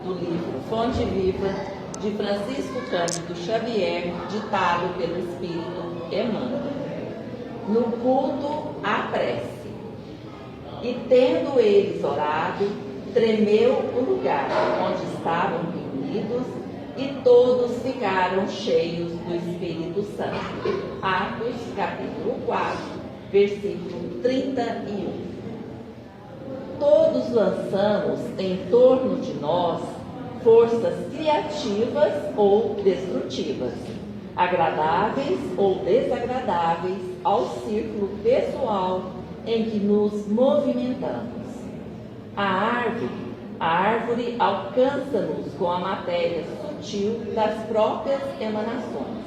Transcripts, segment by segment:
do livro Fonte Viva, de Francisco Cândido Xavier, ditado pelo Espírito Emmanuel. No culto à prece. E tendo eles orado, tremeu o lugar onde estavam reunidos, e todos ficaram cheios do Espírito Santo. Atos, capítulo 4, versículo 31. Todos lançamos em torno de nós forças criativas ou destrutivas, agradáveis ou desagradáveis ao círculo pessoal em que nos movimentamos. A árvore alcança-nos com a matéria sutil das próprias emanações.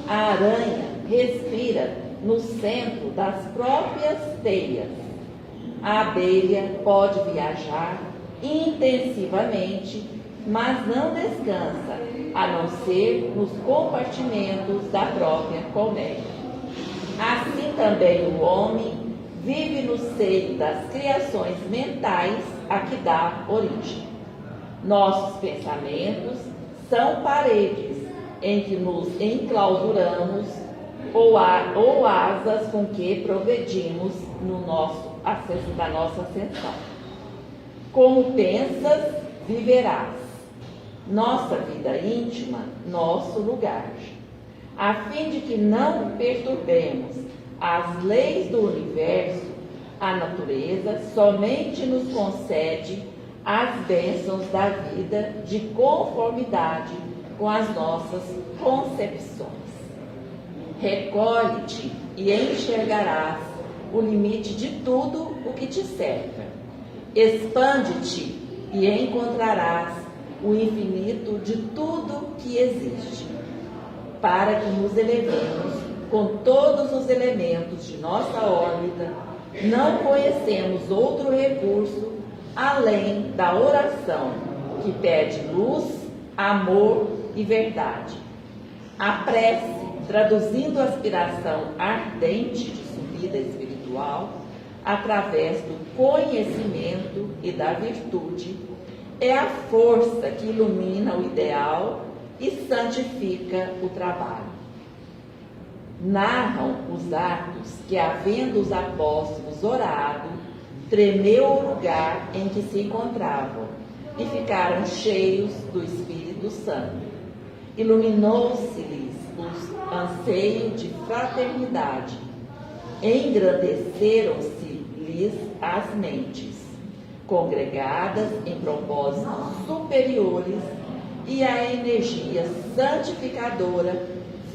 A aranha respira no centro das próprias teias. A abelha pode viajar intensivamente, mas não descansa, a não ser nos compartimentos da própria colmeia. Assim também o homem vive no seio das criações mentais a que dá origem. Nossos pensamentos são paredes em que nos enclausuramos ou asas com que progredimos da nossa ascensão. Como pensas, viverás. Nossa vida íntima, nosso lugar. A fim de que não perturbemos as leis do universo, a natureza somente nos concede as bênçãos da vida de conformidade com as nossas concepções. Recolhe-te e enxergarás o limite de tudo o que te cerca. Expande-te e encontrarás o infinito de tudo que existe, para que nos elevemos com todos os elementos de nossa órbita. Não conhecemos outro recurso além da oração, que pede luz, amor e verdade. A prece, traduzindo a aspiração ardente de subida espiritual, através do conhecimento e da virtude, é a força que ilumina o ideal e santifica o trabalho. Narram os atos que, havendo os apóstolos orado, tremeu o lugar em que se encontravam e ficaram cheios do Espírito Santo. Iluminou-se-lhes o anseio de fraternidade, engrandeceram-se-lhes as mentes, congregadas em propósitos superiores, e a energia santificadora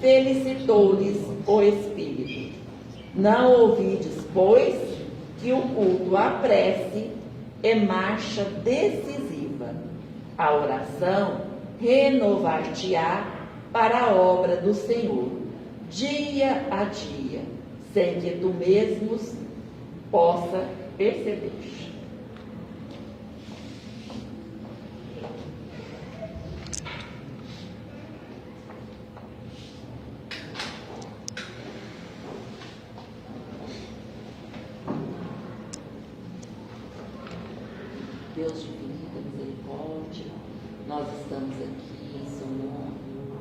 felicitou-lhes o Espírito. Não ouvides, pois, que o culto à prece é marcha decisiva. A oração renovar-te-á para a obra do Senhor, dia a dia, sem que tu mesmos possa perceber. Deus de infinita misericórdia, nós estamos aqui em seu nome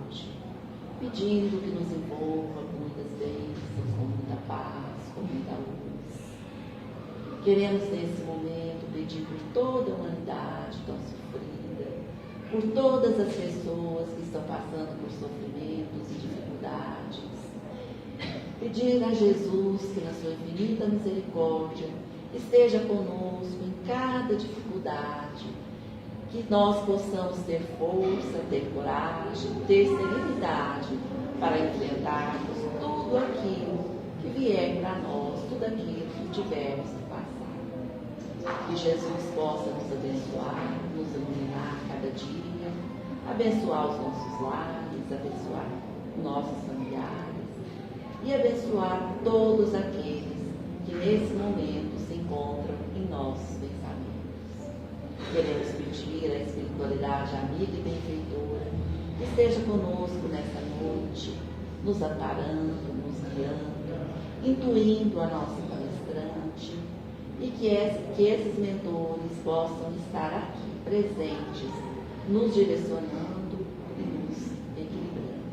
hoje, pedindo que nos envolva com muitas bênçãos, com muita paz, com muita luz. Queremos nesse momento pedir por toda a humanidade tão sofrida, por todas as pessoas que estão passando por sofrimentos e dificuldades. Pedir a Jesus que na sua infinita misericórdia esteja conosco em cada dificuldade, que nós possamos ter força, ter coragem, ter serenidade para enfrentarmos tudo aquilo que vier para nós, tudo aquilo que tivermos que passar. Que Jesus possa nos abençoar, nos iluminar cada dia, abençoar os nossos lares, abençoar nossos familiares e abençoar todos aqueles que nesse momento se encontram em nossos pensamentos. Queremos pedir à espiritualidade amiga e benfeitora que esteja conosco nessa noite, nos amparando, nos guiando, intuindo a nossa palestrante, e que esses mentores possam estar aqui presentes nos direcionando e nos equilibrando.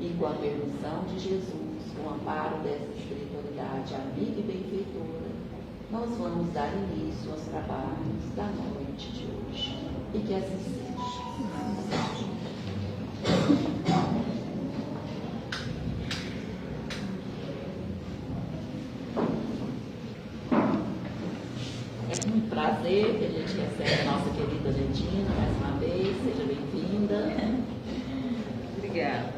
E com a permissão de Jesus, com o amparo dessa espiritualidade amiga e benfeitora, nós vamos dar início aos trabalhos da noite de hoje. E que assim seja. É um prazer que a gente recebe a nossa querida Letina mais uma vez. Seja bem-vinda. Obrigada.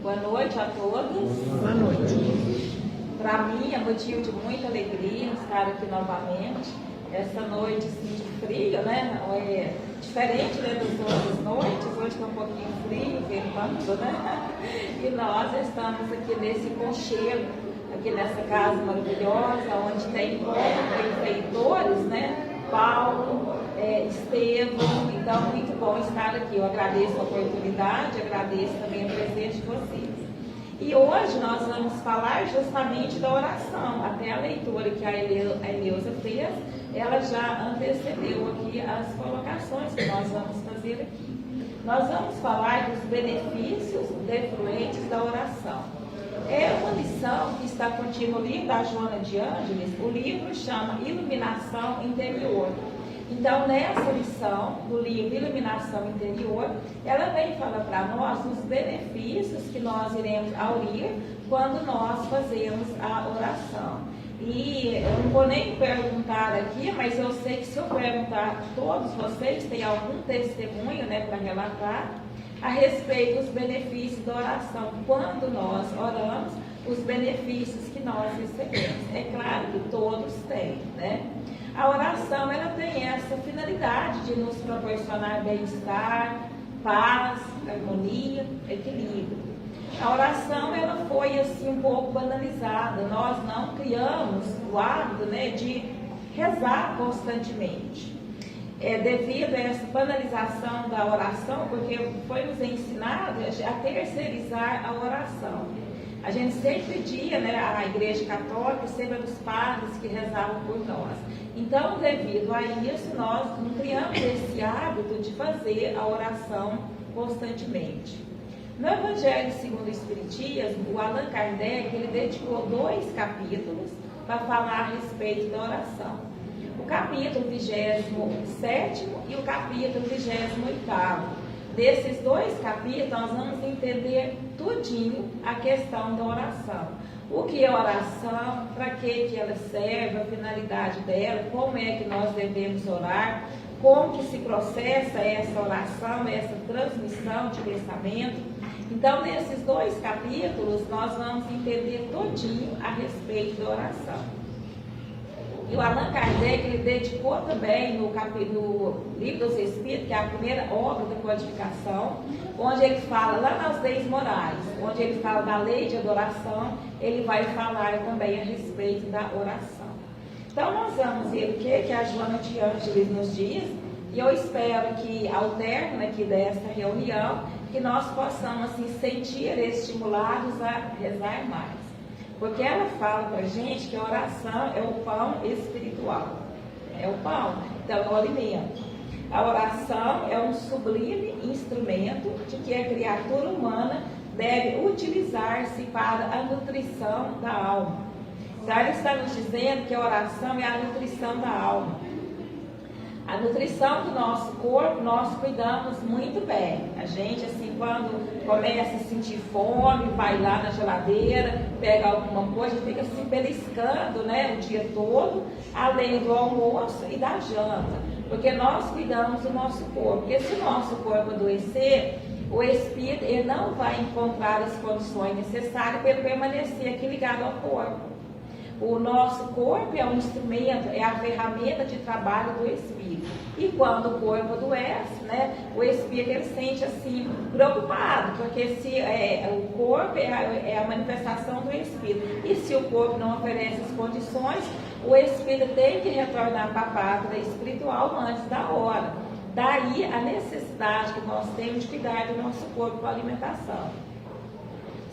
Boa noite a todos. Boa noite. Para mim é motivo de muita alegria estar aqui novamente. Essa noite assim, de frio, né? É diferente, né, das outras noites. Hoje está um pouquinho frio, ventando, né? E nós estamos aqui nesse conchego, aqui nessa casa maravilhosa, onde tem benfeitores, né? Paulo, Estevão, então muito bom estar aqui. Eu agradeço a oportunidade, agradeço também a presença de vocês. E hoje nós vamos falar justamente da oração. Até a leitura que a Eleusa fez, ela já antecedeu aqui as colocações que nós vamos fazer aqui. Nós vamos falar dos benefícios defluentes da oração. É uma lição que está contida no livro da Joana de Ângeles. O livro chama Iluminação Interior. Então, nessa lição do livro Iluminação Interior, ela vem falar para nós os benefícios que nós iremos aurir quando nós fazemos a oração. E eu não vou nem perguntar aqui, mas eu sei que se eu perguntar a todos vocês, tem algum testemunho, né, para relatar a respeito dos benefícios da oração. Quando nós oramos, os benefícios que nós recebemos. É claro que todos têm, né? A oração, ela tem essa finalidade de nos proporcionar bem-estar, paz, harmonia, equilíbrio. A oração, ela foi assim um pouco banalizada. Nós não criamos o hábito, né, de rezar constantemente. Devido a essa banalização da oração, porque foi nos ensinado a terceirizar a oração. A gente sempre pedia, né, a Igreja Católica, sempre dos padres que rezavam por nós. Então, devido a isso, nós não criamos esse hábito de fazer a oração constantemente. No Evangelho segundo o Espiritismo, o Allan Kardec, ele dedicou 2 capítulos para falar a respeito da oração. O capítulo 27º e o capítulo 28º. Desses 2 capítulos, nós vamos entender tudinho a questão da oração. O que é oração, para que ela serve, a finalidade dela, como é que nós devemos orar, como que se processa essa oração, essa transmissão de pensamento. Então, nesses 2 capítulos, nós vamos entender tudinho a respeito da oração. E o Allan Kardec, ele dedicou também no Livro dos Espíritos, que é a primeira obra da codificação, onde ele fala lá nas leis morais, onde ele fala da lei de adoração, ele vai falar também a respeito da oração. Então, nós vamos ver o que a Joana de Ângeles nos diz, e eu espero que, ao término aqui desta reunião, que nós possamos assim, sentir estimulados a rezar mais. Porque ela fala para a gente que a oração é o pão espiritual. É o pão, então é o alimento. A oração é um sublime instrumento de que a criatura humana deve utilizar-se para a nutrição da alma. Então, ela está nos dizendo que a oração é a nutrição da alma. A nutrição do nosso corpo, nós cuidamos muito bem. A gente, assim, quando começa a sentir fome, vai lá na geladeira, pega alguma coisa, fica se beliscando, né, o dia todo, além do almoço e da janta. Porque nós cuidamos do nosso corpo. Porque se o nosso corpo adoecer, o espírito ele não vai encontrar as condições necessárias para ele permanecer aqui ligado ao corpo. O nosso corpo é um instrumento, é a ferramenta de trabalho do espírito. E quando o corpo adoece, né, o espírito ele se sente assim preocupado, porque se o corpo é a manifestação do espírito. E se o corpo não oferece as condições, o espírito tem que retornar para a pátria espiritual antes da hora. Daí a necessidade que nós temos de cuidar do nosso corpo com a alimentação.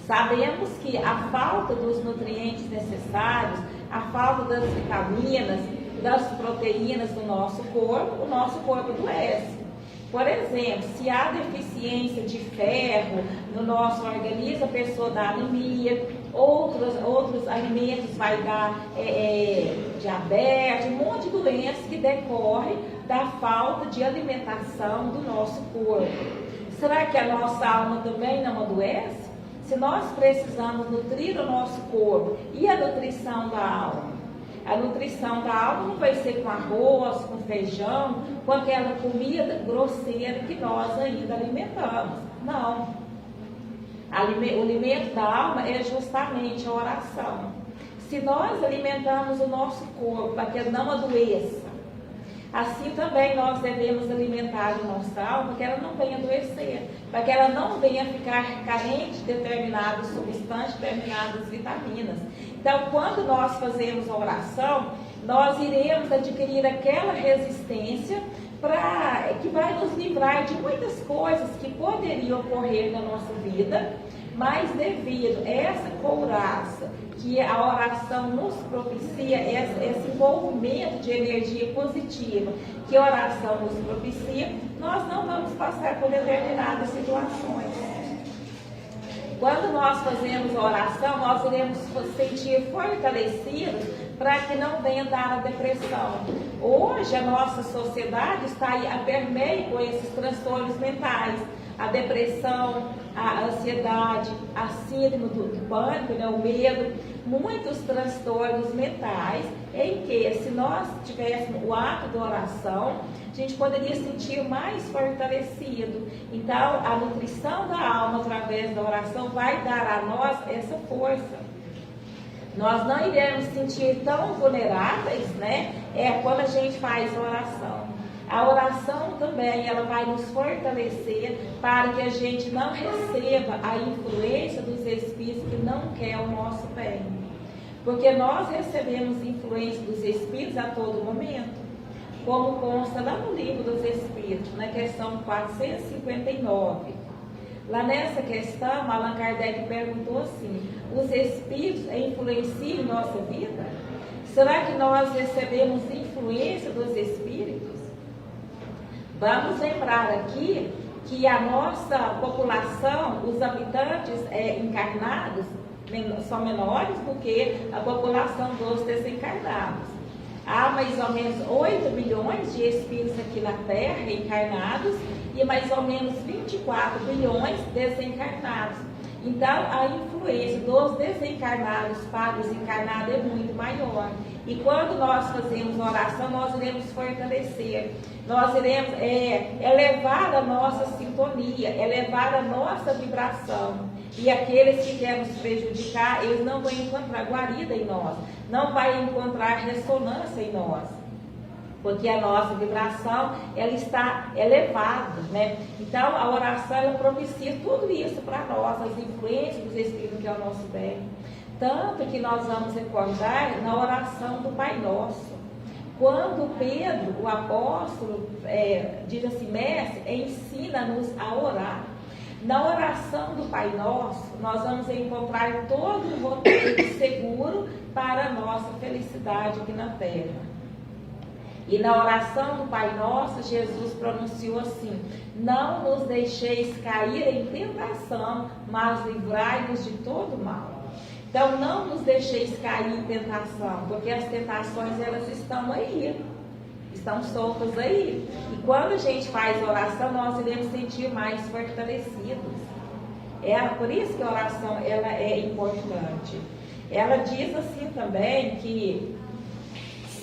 Sabemos que a falta dos nutrientes necessários, a falta das vitaminas, das proteínas do nosso corpo, o nosso corpo adoece. Por exemplo, se há deficiência de ferro no nosso organismo, a pessoa dá anemia, outros alimentos vai dar diabetes, um monte de doenças que decorrem da falta de alimentação do nosso corpo. Será que a nossa alma também não adoece? Se nós precisamos nutrir o nosso corpo, e a nutrição da alma? A nutrição da alma não vai ser com arroz, com feijão, com aquela comida grosseira que nós ainda alimentamos. Não. O alimento da alma é justamente a oração. Se nós alimentamos o nosso corpo para que ele não adoeça, assim também nós devemos alimentar a nossa alma para que ela não venha adoecer, para que ela não venha ficar carente de determinadas substâncias, determinadas vitaminas. Então, quando nós fazemos a oração, nós iremos adquirir aquela resistência que vai nos livrar de muitas coisas que poderiam ocorrer na nossa vida, mas devido a essa couraça que a oração nos propicia, esse envolvimento de energia positiva que a oração nos propicia, nós não vamos passar por determinadas situações. Quando nós fazemos a oração, nós iremos sentir fortalecidos para que não venha dar a depressão. Hoje a nossa sociedade está aí a permeio com esses transtornos mentais. A depressão, a ansiedade, a síndrome do pânico, né, o medo, muitos transtornos mentais em que, se nós tivéssemos o ato da oração, a gente poderia sentir mais fortalecido. Então, a nutrição da alma através da oração vai dar a nós essa força. Nós não iremos sentir tão vulneráveis, né? Quando a gente faz a oração. A oração também, ela vai nos fortalecer para que a gente não receba a influência dos espíritos que não querem o nosso bem. Porque nós recebemos influência dos espíritos a todo momento, como consta lá no livro dos espíritos, na questão 459. Lá nessa questão, Allan Kardec perguntou assim: os espíritos influenciam nossa vida? Será que nós recebemos influência dos espíritos? Vamos lembrar aqui que a nossa população, os habitantes encarnados, são menores do que a população dos desencarnados. Há mais ou menos 8 bilhões de espíritos aqui na Terra encarnados e mais ou menos 24 bilhões desencarnados. Então, a influência dos desencarnados para os encarnados é muito maior. E quando nós fazemos oração, nós iremos fortalecer, nós iremos elevar a nossa sintonia, elevar a nossa vibração. E aqueles que querem nos prejudicar, eles não vão encontrar guarida em nós, não vai encontrar ressonância em nós. Porque a nossa vibração, ela está elevada, né? Então, a oração, ela propicia tudo isso para nós, as influências dos Espíritos que é o nosso bem. Tanto que nós vamos recordar na oração do Pai Nosso. Quando Pedro, o apóstolo, diz assim: mestre, ensina-nos a orar. Na oração do Pai Nosso, nós vamos encontrar todo um roteiro seguro para a nossa felicidade aqui na Terra. E na oração do Pai Nosso, Jesus pronunciou assim: não nos deixeis cair em tentação, mas livrai-nos de todo mal. Então, não nos deixeis cair em tentação, porque as tentações, elas estão aí, estão soltas aí. E quando a gente faz oração, nós iremos sentir mais fortalecidos. Por isso que a oração, ela é importante. Ela diz assim também que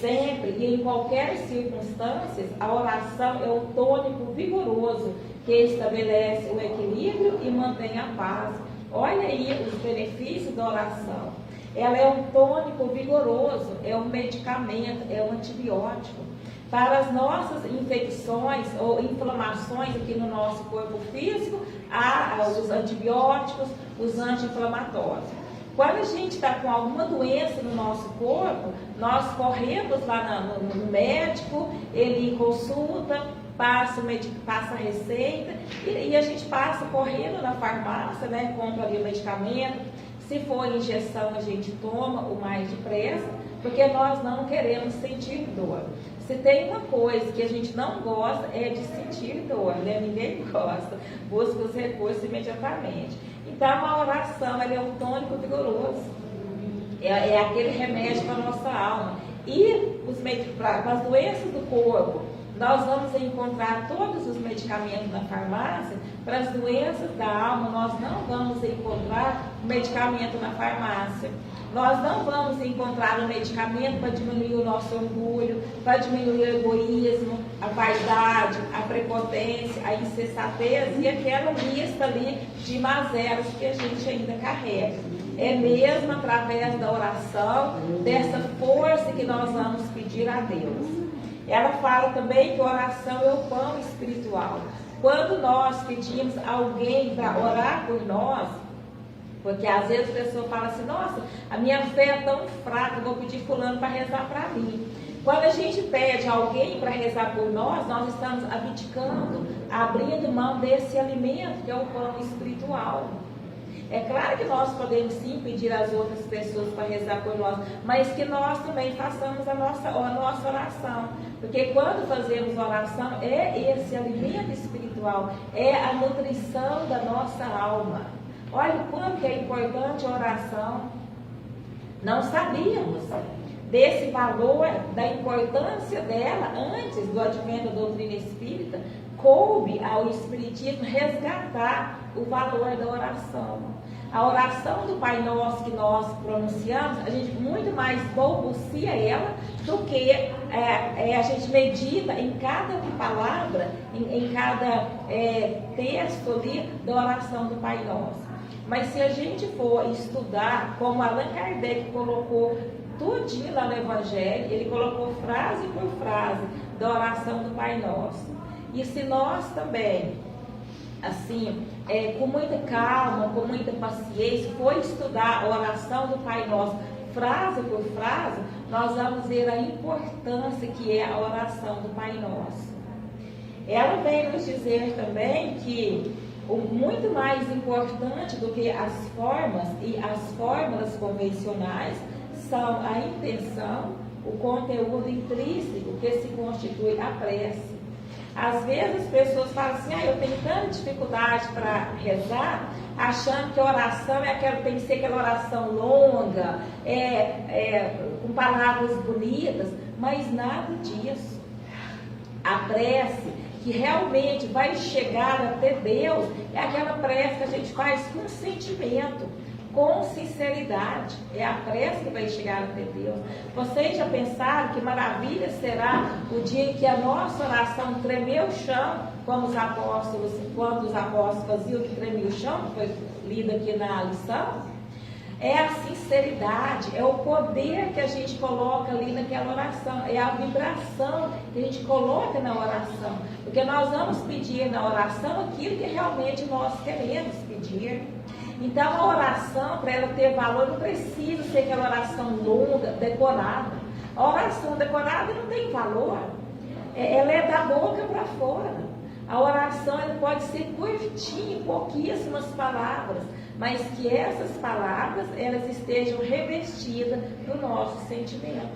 sempre e em qualquer circunstância, a oração é o tônico vigoroso que estabelece o equilíbrio e mantém a paz. Olha aí os benefícios da oração. Ela é um tônico vigoroso, é um medicamento, é um antibiótico. Para as nossas infecções ou inflamações aqui no nosso corpo físico, há os antibióticos, os anti-inflamatórios. Quando a gente está com alguma doença no nosso corpo, nós corremos lá no médico, ele consulta, passa a receita e a gente passa correndo na farmácia, né? Compra ali o medicamento. Se for injeção, a gente toma o mais depressa, porque nós não queremos sentir dor. Se tem uma coisa que a gente não gosta, é de sentir dor, né? Ninguém gosta, busca os recursos imediatamente. Então, a oração, ela é um tônico vigoroso, é aquele remédio para a nossa alma. E para as doenças do corpo, nós vamos encontrar todos os medicamentos na farmácia. Para as doenças da alma, nós não vamos encontrar medicamento na farmácia. Nós não vamos encontrar um medicamento para diminuir o nosso orgulho, para diminuir o egoísmo, a vaidade, a prepotência, a insensatez e aquela lista ali de mazelas que a gente ainda carrega. É mesmo através da oração, dessa força que nós vamos pedir a Deus. Ela fala também que a oração é o pão espiritual. Quando nós pedimos alguém para orar por nós, porque às vezes a pessoa fala assim, nossa, a minha fé é tão fraca, eu vou pedir fulano para rezar para mim. Quando a gente pede alguém para rezar por nós, nós estamos abdicando, abrindo mão desse alimento que é o pão espiritual. É claro que nós podemos sim pedir às outras pessoas para rezar por nós, mas que nós também façamos a nossa oração. Porque quando fazemos oração, é esse alimento espiritual, é a nutrição da nossa alma. Olha o quanto é importante a oração. Não sabíamos desse valor, da importância dela antes do advento da doutrina espírita. Coube ao Espiritismo resgatar o valor da oração. A oração do Pai Nosso que nós pronunciamos, a gente muito mais balbucia ela do que a gente medita em cada palavra, em cada texto ali da oração do Pai Nosso. Mas se a gente for estudar, como Allan Kardec colocou tudinho lá no Evangelho, ele colocou frase por frase da oração do Pai Nosso. E se nós também, assim, com muita calma, com muita paciência, for estudar a oração do Pai Nosso, frase por frase, nós vamos ver a importância que é a oração do Pai Nosso. Ela vem nos dizer também que o muito mais importante do que as formas e as fórmulas convencionais são a intenção, o conteúdo intrínseco que se constitui a prece. Às vezes as pessoas falam assim, eu tenho tanta dificuldade para rezar, achando que a oração tem que ser aquela oração longa, com palavras bonitas, mas nada disso. A prece que realmente vai chegar até Deus é aquela prece que a gente faz com sentimento, com sinceridade. É a prece que vai chegar até Deus. Vocês já pensaram que maravilha será o dia em que a nossa oração tremeu o chão, como quando os apóstolos faziam que tremia o chão, que foi lido aqui na lição? É a sinceridade, é o poder que a gente coloca ali naquela oração, é a vibração que a gente coloca na oração, porque nós vamos pedir na oração aquilo que realmente nós queremos pedir. Então a oração, para ela ter valor, não precisa ser aquela oração longa, decorada. A oração decorada não tem valor, ela é da boca para fora. A oração ela pode ser curtinha, pouquíssimas palavras, mas que essas palavras elas estejam revestidas do nosso sentimento.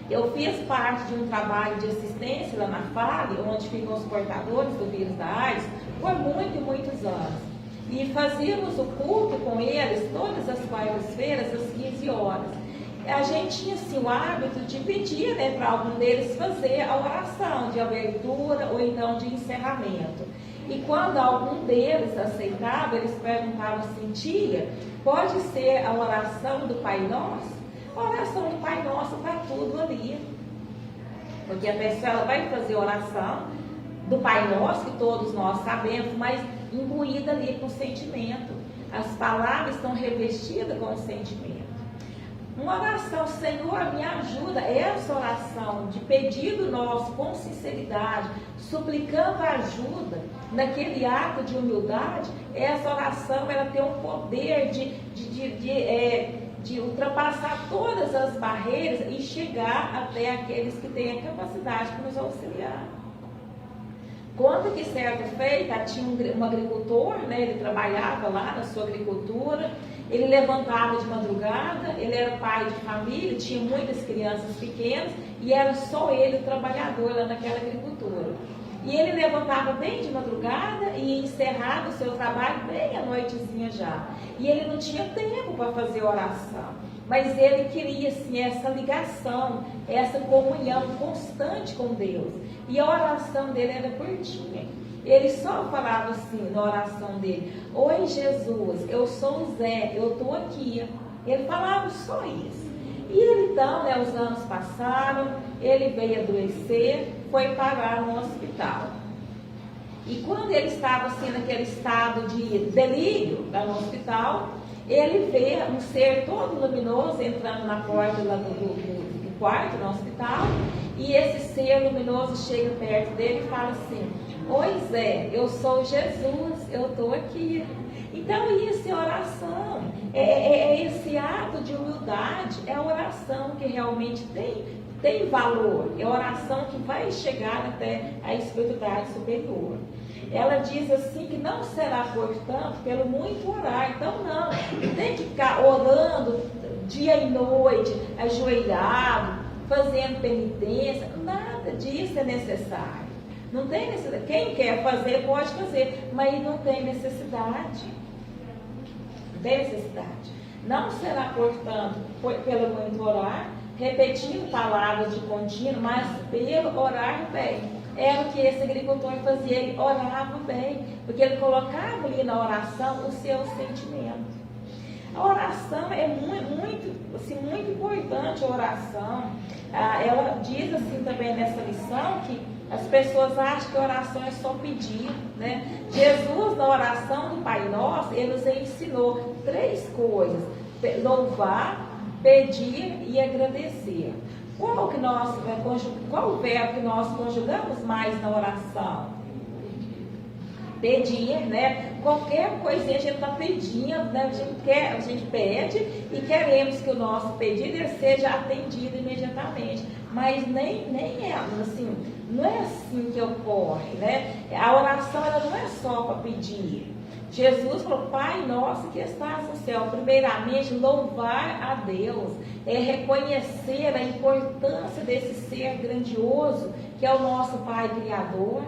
Eu fiz parte de um trabalho de assistência lá na FALE, onde ficam os portadores do vírus da AIDS, por muitos anos. E fazíamos o culto com eles todas as quartas-feiras, às 15 horas. A gente tinha assim, o hábito de pedir para algum deles fazer a oração de abertura ou então de encerramento. E quando algum deles aceitava, eles perguntavam assim, tia, pode ser a oração do Pai Nosso? A oração do Pai Nosso está tudo ali. Porque a pessoa ela vai fazer a oração do Pai Nosso, que todos nós sabemos, mas imbuída ali com sentimento. As palavras estão revestidas com sentimento. Uma oração, Senhor, me ajuda, essa oração de pedido nosso com sinceridade, suplicando ajuda, naquele ato de humildade, essa oração ela tem um poder de ultrapassar todas as barreiras e chegar até aqueles que têm a capacidade de nos auxiliar. Conta que certa feita tinha um agricultor, né? Ele trabalhava lá na sua agricultura, ele levantava de madrugada, ele era pai de família, tinha muitas crianças pequenas e era só ele o trabalhador lá naquela agricultura. E ele levantava bem de madrugada e encerrava o seu trabalho bem à noitezinha já. E ele não tinha tempo para fazer oração, mas ele queria assim, essa ligação, essa comunhão constante com Deus. E a oração dele era curtinha. Ele só falava assim na oração dele: oi Jesus, eu sou o Zé, eu estou aqui. Ele falava só isso. E ele então, né, os anos passaram, ele veio adoecer, foi parar no hospital. E quando ele estava assim naquele estado de delírio lá no hospital, ele vê um ser todo luminoso entrando na porta lá do quarto no hospital, e esse ser luminoso chega perto dele e fala assim: oi Zé, eu sou Jesus, eu estou aqui. Então isso é oração, é esse ato de humildade, é a oração que realmente tem valor, é a oração que vai chegar até a espiritualidade superior. Ela diz assim que não será, portanto, pelo muito orar. Então não tem que ficar orando dia e noite, ajoelhado, fazendo penitência, nada disso é necessário. Não tem necessidade. Quem quer fazer, pode fazer, mas não tem necessidade. Não tem necessidade. Não será, portanto, pelo muito orar, repetindo palavras de contínuo, mas pelo orar bem. Era o que esse agricultor fazia, ele orava bem, porque ele colocava ali na oração o seu sentimento. A oração é muito importante, a oração. Ela diz assim também nessa lição que as pessoas acham que a oração é só pedir, né? Jesus, na oração do Pai Nosso, ele nos ensinou 3 coisas: louvar, pedir e agradecer. Qual o verbo que nós conjugamos mais na oração? Pedir, né? Qualquer coisinha a gente está pedindo, né? A gente pede e queremos que o nosso pedido seja atendido imediatamente. Mas nem é assim, não é assim que ocorre, né? A oração ela não é só para pedir. Jesus falou: Pai nosso que estás no céu. Primeiramente, louvar a Deus, é reconhecer a importância desse ser grandioso, que é o nosso Pai Criador,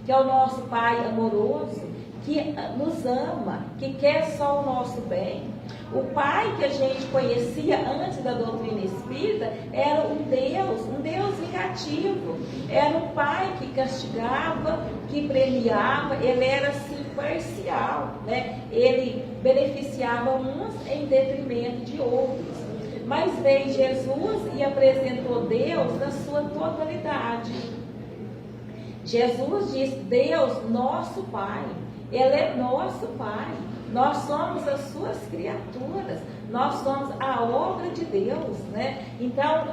que é o nosso Pai amoroso, que nos ama, que quer só o nosso bem. O Pai que a gente conhecia antes da doutrina espírita era um Deus vingativo. Era um Pai que castigava, que premiava, ele era assim parcial, né? Ele beneficiava uns em detrimento de outros. Mas veio Jesus e apresentou Deus na sua totalidade. Jesus diz: Deus, nosso Pai, Ele é nosso Pai. Nós somos as suas criaturas, nós somos a obra de Deus, né? Então,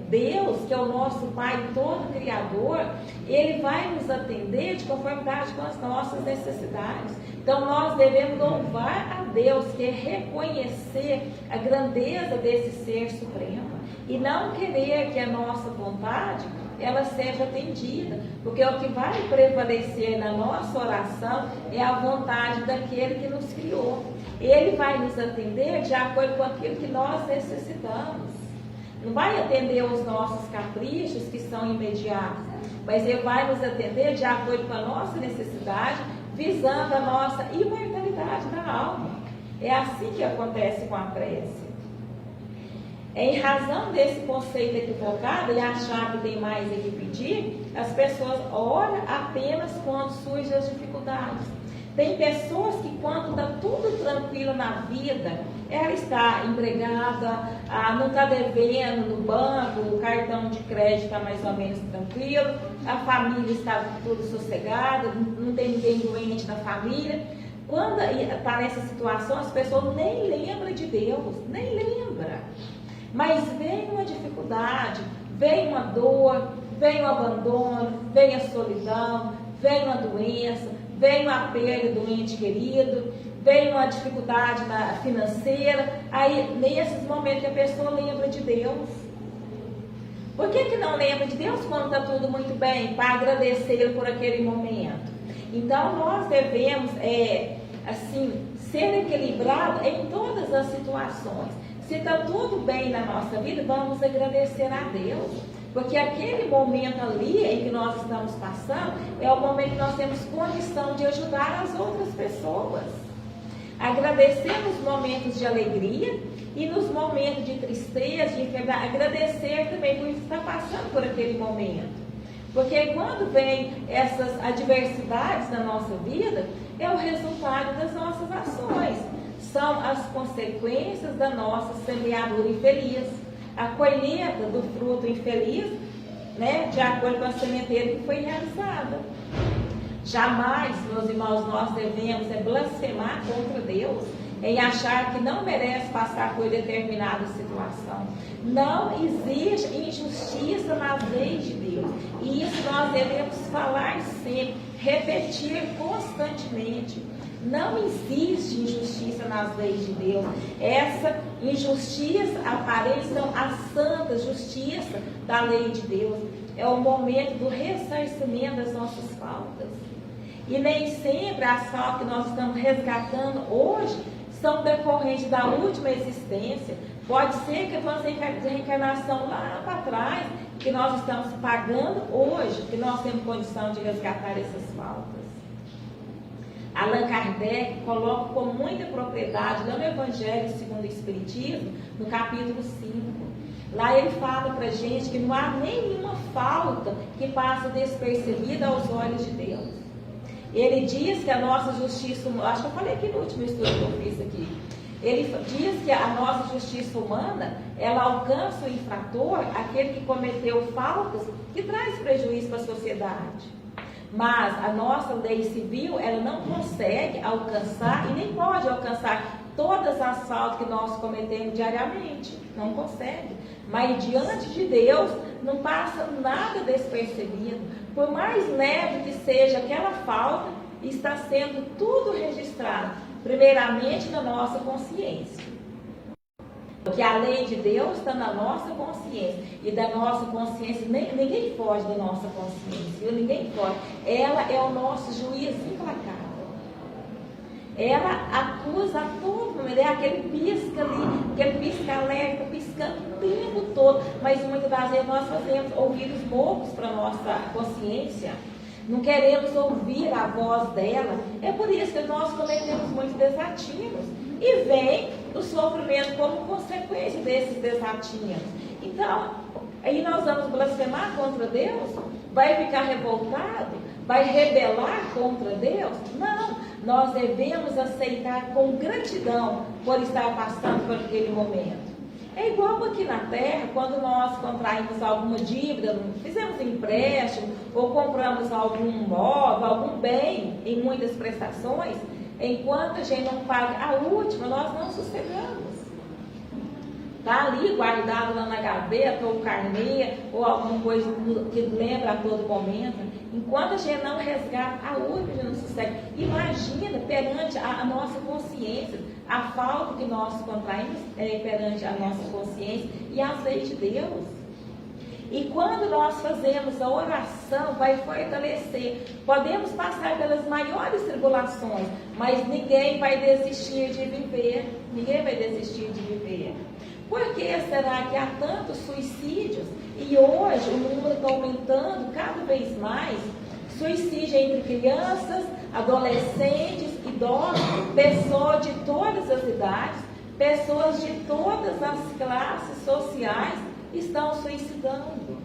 Deus, que é o nosso Pai todo Criador, Ele vai nos atender de conformidade com as nossas necessidades. Então, nós devemos louvar a Deus, que é reconhecer a grandeza desse Ser Supremo, e não querer que a nossa vontade ela seja atendida, porque o que vai prevalecer na nossa oração é a vontade daquele que nos criou. Ele vai nos atender de acordo com aquilo que nós necessitamos. Não vai atender os nossos caprichos que são imediatos, mas Ele vai nos atender de acordo com a nossa necessidade, visando a nossa imortalidade da alma. É assim que acontece com a prece. Em razão desse conceito equivocado e achar que tem mais que pedir, as pessoas oram apenas quando surgem as dificuldades. Tem pessoas que, quando está tudo tranquilo na vida, ela está empregada, não está devendo no banco, o cartão de crédito está mais ou menos tranquilo, a família está tudo sossegada, não tem ninguém doente na família. Quando está nessa situação, as pessoas nem lembram de Deus, nem lembram. Mas vem uma dificuldade, vem uma dor, vem o abandono, vem a solidão, vem uma doença, vem uma perda do ente querido, vem uma dificuldade financeira. Aí, nesses momentos que a pessoa lembra de Deus. Por que não lembra de Deus quando está tudo muito bem, para agradecê-lo por aquele momento? Então nós devemos ser equilibrados em todas as situações. Se está tudo bem na nossa vida, vamos agradecer a Deus. Porque aquele momento ali em que nós estamos passando é o momento que nós temos condição de ajudar as outras pessoas. Agradecer nos momentos de alegria e nos momentos de tristeza, de enfermidade, agradecer também por estar passando por aquele momento. Porque quando vem essas adversidades na nossa vida, é o resultado das nossas ações. São as consequências da nossa semeadura infeliz. A colheita do fruto infeliz, né, de acordo com a sementeira que foi realizada. Jamais, meus irmãos, nós devemos blasfemar contra Deus em achar que não merece passar por determinada situação. Não existe injustiça nas leis de Deus. E isso nós devemos falar sempre, repetir constantemente. Não existe injustiça nas leis de Deus. Essa injustiça aparece à santa justiça da lei de Deus. É o momento do ressarcimento das nossas faltas. E nem sempre as faltas que nós estamos resgatando hoje são decorrentes da última existência. Pode ser que fosse a reencarnação lá para trás, que nós estamos pagando hoje, que nós temos condição de resgatar essas faltas. Allan Kardec coloca com muita propriedade lá no Evangelho segundo o Espiritismo, no capítulo 5. Lá ele fala para a gente que não há nenhuma falta que passa despercebida aos olhos de Deus. Ele diz que a nossa justiça humana, acho que eu falei aqui no último estudo que eu fiz aqui, ele diz que a nossa justiça humana, ela alcança o infrator, aquele que cometeu faltas, que traz prejuízo para a sociedade. Mas a nossa lei civil, ela não consegue alcançar e nem pode alcançar todas as faltas que nós cometemos diariamente. Não consegue. Mas diante de Deus, não passa nada despercebido. Por mais leve que seja aquela falta, está sendo tudo registrado, primeiramente na nossa consciência. Porque a lei de Deus está na nossa consciência. E da nossa consciência, ninguém foge da nossa consciência. Viu? Ninguém foge. Ela é o nosso juiz implacável. Ela acusa a todo momento. É aquele pisca ali, aquele pisca alerta, piscando o tempo todo. Mas muitas das vezes nós fazemos ouvidos bobos para a nossa consciência. Não queremos ouvir a voz dela. É por isso que nós cometemos muitos desatinos. E vem o sofrimento como consequência desses desatinos. Então, aí nós vamos blasfemar contra Deus? Vai ficar revoltado? Vai rebelar contra Deus? Não, nós devemos aceitar com gratidão por estar passando por aquele momento. É igual aqui na Terra, quando nós contraímos alguma dívida, fizemos empréstimo, ou compramos algum móvel, algum bem em muitas prestações, enquanto a gente não paga a última, nós não sossegamos. Está ali guardado lá na gaveta, ou carnê, ou alguma coisa que lembra a todo momento. Enquanto a gente não resgata a última, a gente não sossega. Imagina perante a nossa consciência, a falta que nós contraímos perante a nossa consciência e as leis de Deus. E quando nós fazemos a oração, vai fortalecer. Podemos passar pelas maiores tribulações, mas ninguém vai desistir de viver. Ninguém vai desistir de viver. Por que será que há tantos suicídios? E hoje o número está aumentando cada vez mais. Suicídio entre crianças, adolescentes, idosos, pessoas de todas as idades, pessoas de todas as classes sociais estão suicidando.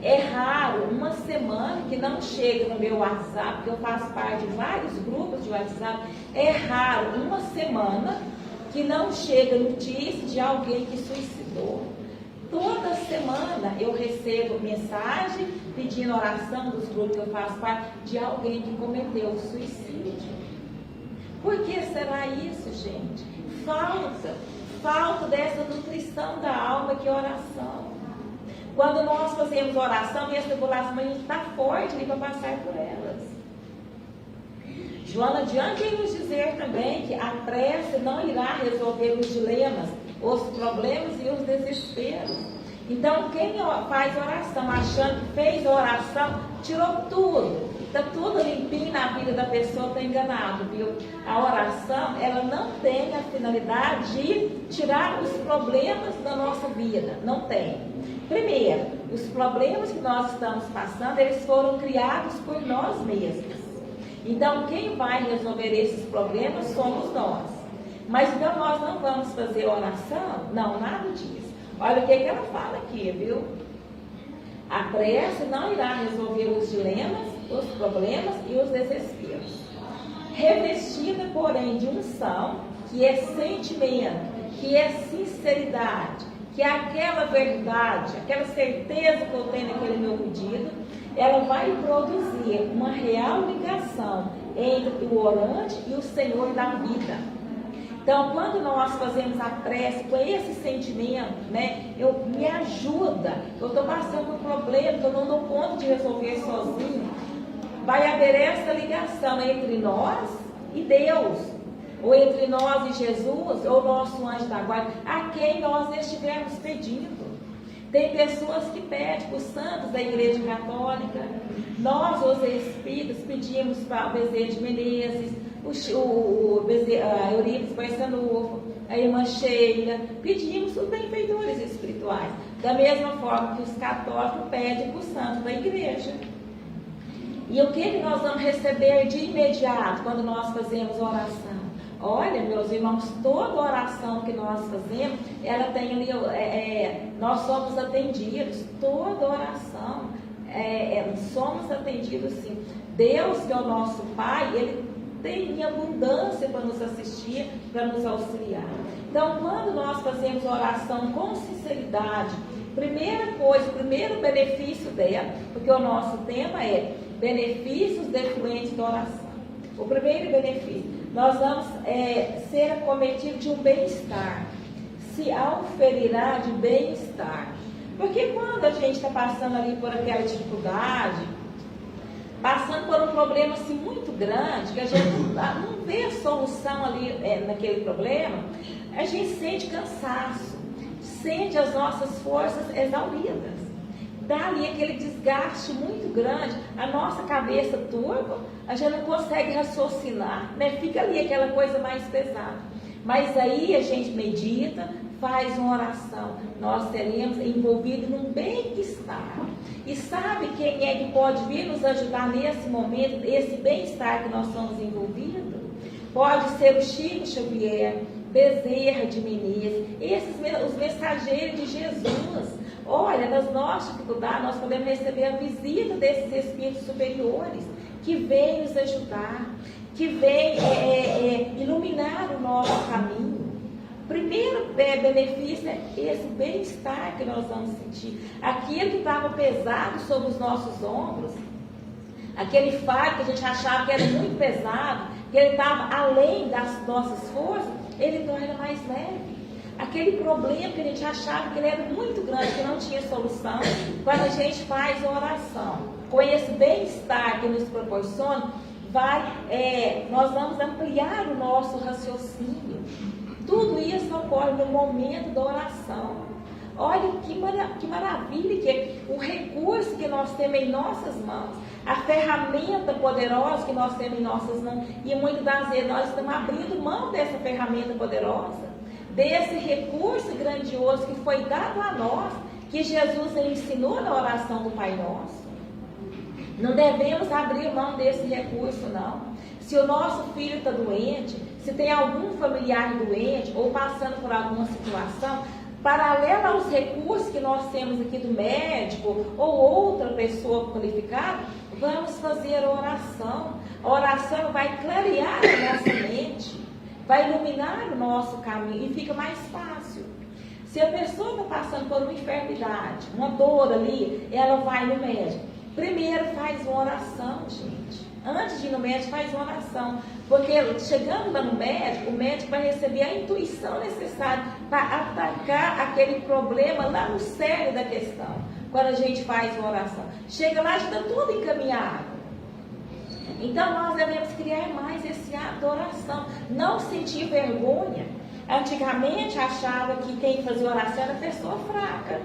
É raro uma semana que não chega no meu WhatsApp, porque eu faço parte de vários grupos de WhatsApp, é raro uma semana que não chega notícia de alguém que suicidou. Toda semana eu recebo mensagem pedindo oração dos grupos que eu faço parte de alguém que cometeu suicídio. Por que será isso, gente? Falta dessa nutrição da alma que é oração. Quando nós fazemos oração e as tribulações, a gente está forte ali para passar por elas. Joana de Ângeles vem nos dizer também que a prece não irá resolver os dilemas, os problemas e os desesperos. Então, quem faz oração achando que fez oração, tirou tudo, está tudo limpinho na vida da pessoa, está enganado, viu? A oração, ela não tem a finalidade de tirar os problemas da nossa vida, não tem. Primeiro, os problemas que nós estamos passando, eles foram criados por nós mesmos. Então, quem vai resolver esses problemas somos nós. Mas então nós não vamos fazer oração? Não, nada disso. Olha o que ela fala aqui, viu? A prece não irá resolver os dilemas, os problemas e os desesperos. Revestida, porém, de unção, que é sentimento, que é sinceridade, que é aquela verdade, aquela certeza que eu tenho naquele meu pedido, ela vai produzir uma real ligação entre o orante e o Senhor da vida. Então, quando nós fazemos a prece com esse sentimento, né, me ajuda, eu estou passando por um problema que eu não dou conta de resolver sozinho, vai haver essa ligação entre nós e Deus, ou entre nós e Jesus, ou nosso anjo da guarda, a quem nós estivermos pedindo. Tem pessoas que pedem para os santos da Igreja Católica, nós, os espíritos, pedimos para o Bezerra de Menezes, a Eurípides Barçanufo, a irmã Sheila, pedimos os benfeitores espirituais, da mesma forma que os católicos pedem para os santos da igreja. E o que nós vamos receber de imediato quando nós fazemos oração? Olha, meus irmãos, toda oração que nós fazemos, ela tem ali, nós somos atendidos, toda oração, somos atendidos sim. Deus, que é o nosso Pai, Ele tem abundância para nos assistir, para nos auxiliar. Então, quando nós fazemos oração com sinceridade, primeira coisa, o primeiro benefício dela, porque o nosso tema é benefícios defluentes da oração. O primeiro benefício, nós vamos ser acometidos de um bem-estar, se auferirá de bem-estar. Porque quando a gente está passando ali por aquela dificuldade, passando por um problema assim muito grande, que a gente não vê solução ali naquele problema, a gente sente cansaço, sente as nossas forças exauridas. Dá ali aquele desgaste muito grande, a nossa cabeça turva, a gente não consegue raciocinar, né? Fica ali aquela coisa mais pesada. Mas aí a gente medita, faz uma oração, nós seremos envolvidos num bem-estar. E sabe quem é que pode vir nos ajudar nesse momento, esse bem-estar que nós somos envolvidos? Pode ser o Chico Xavier, Bezerra de Menezes, os mensageiros de Jesus. Olha, nas nossas dificuldades, nós podemos receber a visita desses espíritos superiores, que vêm nos ajudar, que vêm iluminar o nosso caminho. O primeiro benefício é esse bem-estar que nós vamos sentir. Aquilo que estava pesado sobre os nossos ombros, aquele fardo que a gente achava que era muito pesado, que ele estava além das nossas forças, ele torna mais leve. Aquele problema que a gente achava que ele era muito grande, que não tinha solução, quando a gente faz a oração, com esse bem-estar que nos proporciona, nós vamos ampliar o nosso raciocínio. Tudo isso ocorre no momento da oração. Olha que maravilha que é o recurso que nós temos em nossas mãos, a ferramenta poderosa que nós temos em nossas mãos, e muitas das vezes nós estamos abrindo mão dessa ferramenta poderosa, desse recurso grandioso que foi dado a nós, que Jesus ensinou na oração do Pai Nosso. Não devemos abrir mão desse recurso, não. Se o nosso filho está doente, se tem algum familiar doente ou passando por alguma situação, paralela aos recursos que nós temos aqui do médico ou outra pessoa qualificada, vamos fazer a oração. A oração vai clarear a nossa mente, vai iluminar o nosso caminho e fica mais fácil. Se a pessoa está passando por uma enfermidade, uma dor ali, ela vai no médico. Primeiro faz uma oração, gente. Antes de ir no médico, faz uma oração. Porque chegando lá no médico, o médico vai receber a intuição necessária para atacar aquele problema lá no cerne da questão. Quando a gente faz uma oração. Chega lá, já está tudo encaminhado. Então nós devemos criar mais esse ato de oração. Não sentir vergonha. Antigamente achava que quem fazia oração era pessoa fraca.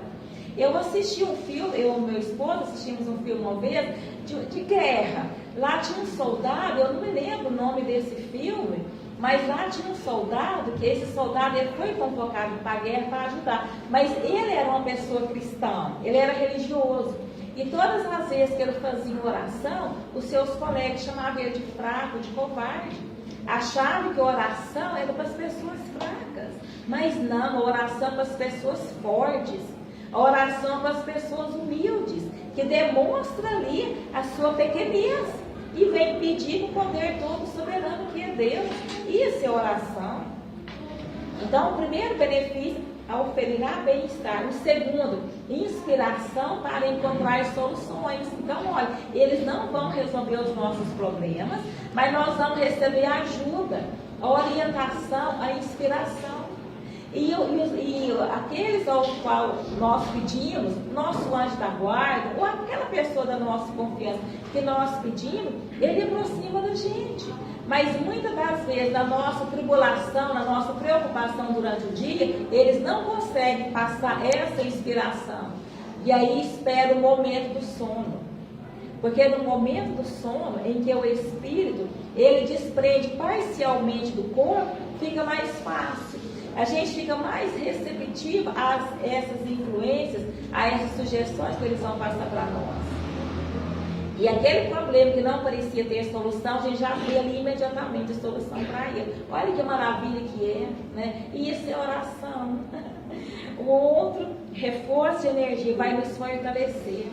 Eu assisti um filme, eu e meu esposo assistimos um filme uma vez de guerra. Lá tinha um soldado, eu não me lembro o nome desse filme, mas lá tinha um soldado, que esse soldado ele foi convocado para a guerra para ajudar. Mas ele era uma pessoa cristã, ele era religioso. E todas as vezes que ele fazia oração, os seus colegas chamavam ele de fraco, de covarde. Achavam que a oração era para as pessoas fracas. Mas não, a oração é para as pessoas fortes. A oração é para as pessoas humildes, que demonstra ali a sua pequenez. E vem pedir o poder todo soberano que é Deus. Isso é oração. Então, o primeiro benefício, oferirá bem-estar. O segundo, inspiração para encontrar soluções. Então, olha, eles não vão resolver os nossos problemas, mas nós vamos receber a ajuda, a orientação, a inspiração. E aqueles ao qual nós pedimos, nosso anjo da guarda, ou aquela pessoa da nossa confiança que nós pedimos, ele aproxima da gente. Mas muitas das vezes, na nossa tribulação, na nossa preocupação durante o dia, eles não conseguem passar essa inspiração. E aí espera o momento do sono. Porque no momento do sono, em que o espírito, ele desprende parcialmente do corpo, fica mais fácil. A gente fica mais receptivo a essas influências, a essas sugestões que eles vão passar para nós. E aquele problema que não parecia ter solução, a gente já vê ali imediatamente a solução para ele. Olha que maravilha que é, né? E isso é oração. O outro, reforço de energia, vai nos fortalecer.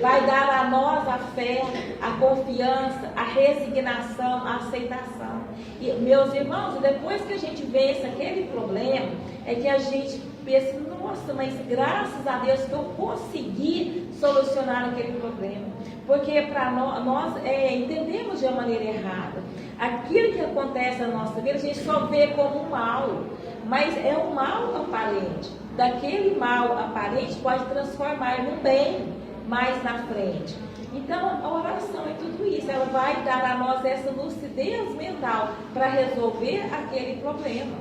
Vai dar a nós a fé, a confiança, a resignação, a aceitação. E, meus irmãos, depois que a gente vence aquele problema, é que a gente pensa, nossa, mas graças a Deus que eu consegui solucionar aquele problema. Porque para nós entendemos de uma maneira errada. Aquilo que acontece na nossa vida, a gente só vê como um mal. Mas é um mal aparente. Daquele mal aparente pode transformar num bem mais na frente. Então, a oração é tudo isso. Ela vai dar a nós essa lucidez mental para resolver aquele problema.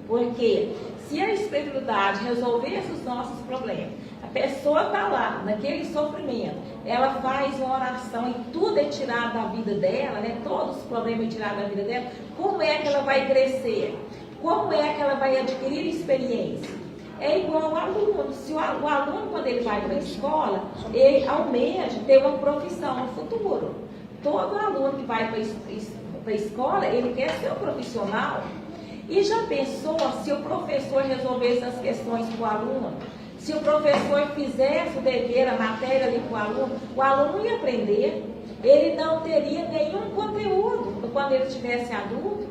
Porque se a espiritualidade resolvesse os nossos problemas, a pessoa está lá, naquele sofrimento, ela faz uma oração e tudo é tirado da vida dela, né? Todos os problemas é tirado da vida dela, como é que ela vai crescer? Como é que ela vai adquirir experiência? É igual ao aluno. Se o aluno, quando ele vai para a escola, ele almeja ter uma profissão no futuro. Todo aluno que vai para a escola, ele quer ser um profissional. E já pensou se o professor resolvesse as questões com o aluno? Se o professor fizesse o dever, a matéria ali com o aluno não ia aprender. Ele não teria nenhum conteúdo quando ele estivesse adulto.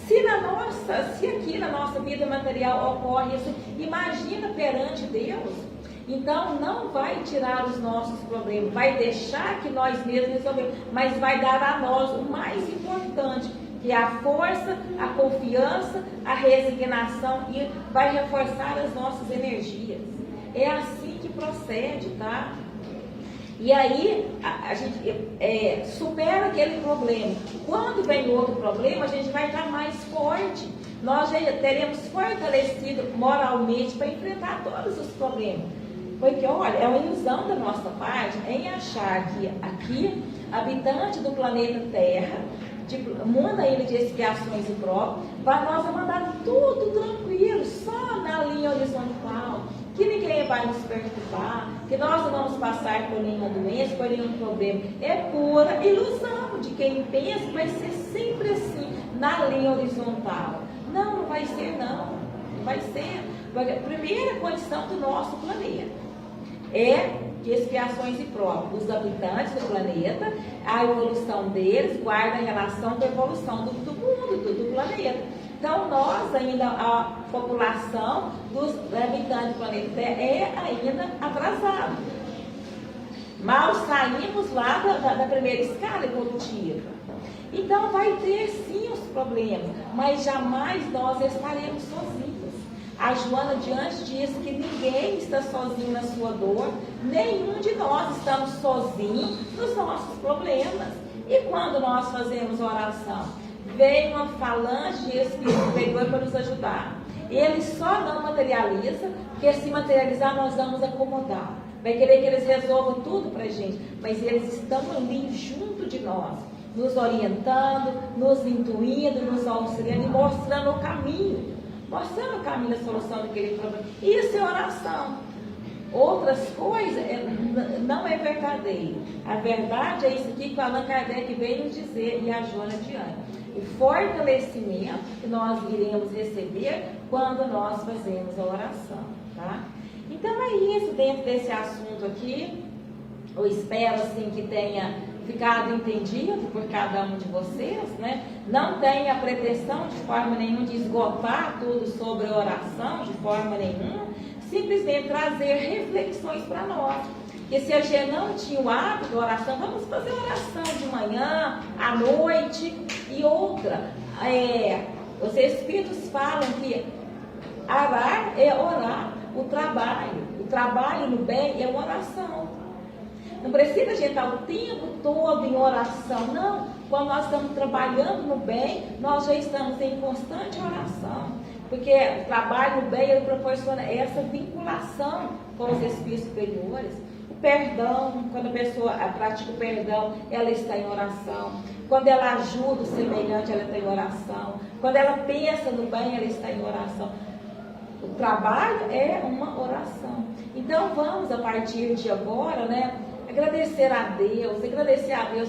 Se aqui na nossa vida material ocorre isso, imagina perante Deus. Então não vai tirar os nossos problemas, vai deixar que nós mesmos resolvemos, mas vai dar a nós o mais importante, que é a força, a confiança, a resignação, e vai reforçar as nossas energias. É assim que procede, tá? E aí a gente supera aquele problema. Quando vem outro problema, a gente vai estar mais forte. Nós já teremos fortalecido moralmente para enfrentar todos os problemas. Porque, olha, é uma ilusão da nossa parte em achar que aqui, habitante do planeta Terra, mundo ainda de expiações impróprias, vai nós mandar tudo tranquilo, só na linha horizontal, que ninguém vai nos perturbar, que nós não vamos passar por nenhuma doença, por nenhum problema. É pura ilusão de quem pensa que vai ser sempre assim, na linha horizontal. Não vai ser não. Não vai ser. Porque a primeira condição do nosso planeta é de expiações impróprias. Os habitantes do planeta, a evolução deles guarda a relação com a evolução do mundo, do planeta. Então, nós ainda, a população dos habitantes do planeta Terra é ainda atrasada. Mal saímos lá da primeira escala evolutiva. Então, vai ter sim os problemas, mas jamais nós estaremos sozinhos. A Joana diante diz que ninguém está sozinho na sua dor, nenhum de nós estamos sozinhos nos nossos problemas. E quando nós fazemos oração, vem uma falange de Espírito superior para nos ajudar. Ele só não materializa, porque se materializar nós vamos acomodar. Vai querer que eles resolvam tudo para a gente, mas eles estão ali junto de nós, nos orientando, nos intuindo, nos auxiliando e mostrando o caminho da solução daquele problema. Isso é oração. Outras coisas não é verdadeiro. A verdade é isso aqui que o Allan Kardec veio nos dizer e a Joana Diane. O fortalecimento que nós iremos receber quando nós fazemos a oração, tá? Então é isso dentro desse assunto aqui. Eu espero assim que tenha ficado entendido por cada um de vocês, né? Não tenha a pretensão de forma nenhuma de esgotar tudo sobre a oração, de forma nenhuma, simplesmente trazer reflexões para nós. Porque se a gente não tinha o hábito de oração, vamos fazer oração de manhã, à noite e outra. Os Espíritos falam que orar é orar. O trabalho no bem é uma oração. Não precisa a gente estar o tempo todo em oração, não. Quando nós estamos trabalhando no bem, nós já estamos em constante oração. Porque o trabalho no bem, ele proporciona essa vinculação com os espíritos superiores. O perdão, quando a pessoa pratica o perdão, ela está em oração. Quando ela ajuda o semelhante, ela está em oração. Quando ela pensa no bem, ela está em oração. O trabalho é uma oração. Então vamos, a partir de agora, né, agradecer a Deus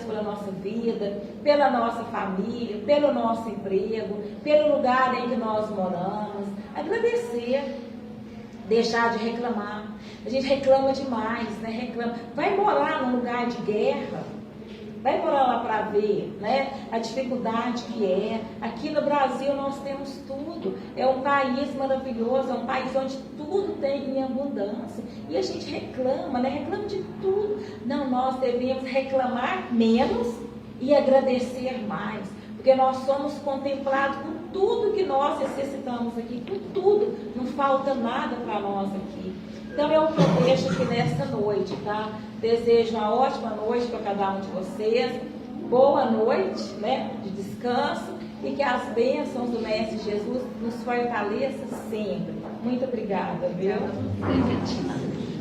pela nossa vida, pela nossa família, pelo nosso emprego, pelo lugar em que nós moramos. Agradecer, deixar de reclamar. A gente reclama demais, né? Vai morar num lugar de guerra, vai morar lá para ver, né, a dificuldade que é. Aqui no Brasil nós temos tudo. É um país maravilhoso, é um país onde tudo tem em abundância. E a gente reclama, né? Reclama de tudo. Não, nós devemos reclamar menos e agradecer mais. Porque nós somos contemplados com tudo que nós necessitamos aqui, com tudo. Não falta nada para nós aqui. Então eu deixo aqui nesta noite, tá? Desejo uma ótima noite para cada um de vocês. Boa noite, né? De descanso. E que as bênçãos do Mestre Jesus nos fortaleçam sempre. Muito obrigada, viu? Obrigada.